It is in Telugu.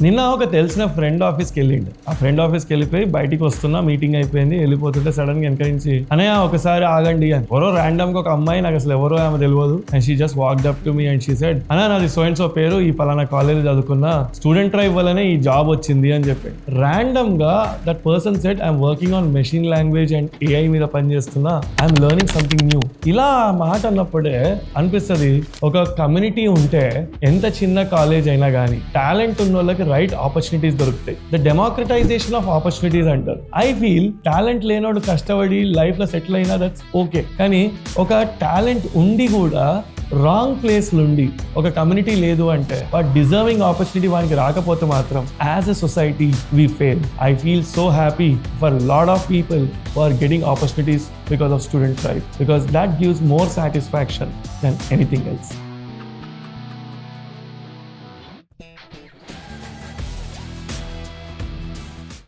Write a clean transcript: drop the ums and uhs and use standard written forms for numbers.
నిన్న ఒక తెలిసిన ఫ్రెండ్ ఆఫీస్కి వెళ్ళిండు. ఆ ఫ్రెండ్ ఆఫీస్కి వెళ్ళిపోయి బయటికి వస్తున్నా, మీటింగ్ అయిపోయింది, వెళ్ళిపోతుంటే సడన్ గా వెనక నుంచి అనయ్య ఒకసారి ఆగండి అని ఎవరో ర్యాండమ్ గా ఒక అమ్మాయి, నాకు అసలు ఎవరో ఆమె తెలియదు, and she just walked up to me and she said, అన్నా నాది సో అండ్ సో పేరు, ఈ పలానా కాలేజ్ చదువుకున్నా, స్టూడెంట్ డ్రైవ్ వల్లనే ఈ జాబ్ వచ్చింది అని చెప్పి ర్యాండమ్ గా that person said, I'm working on machine language and AI మీద పనిచేస్తున్నా, ఐఎమ్ లెర్నింగ్ సంథింగ్ న్యూ. ఇలా మాట అన్నప్పుడే అనిపిస్తుంది, ఒక కమ్యూనిటీ ఉంటే ఎంత చిన్న కాలేజ్ అయినా కానీ టాలెంట్ ఉన్న వాళ్ళకి రైట్ ఆపర్చునిటీస్ దొరుకుతాయి. ద డెమోక్రటైజేషన్ ఆఫ్ ఆపర్చునిటీస్ అంటారు. ఐ ఫీల్ టాలెంట్ లేనోడు కష్టపడి లైఫ్ లో సెటిల్ అయినా దట్స్ ఓకే, కానీ ఒక టాలెంట్ ఉండి కూడా రాంగ్ ప్లేస్ నుండి ఒక కమ్యూనిటీ లేదు అంటే, బట్ డిజర్వింగ్ ఆపర్చునిటీ వానికి రాకపోతే మాత్రం as a society we fail. I feel so happy for lot of people who are getting opportunities because of student drive, because that gives more satisfaction than anything else.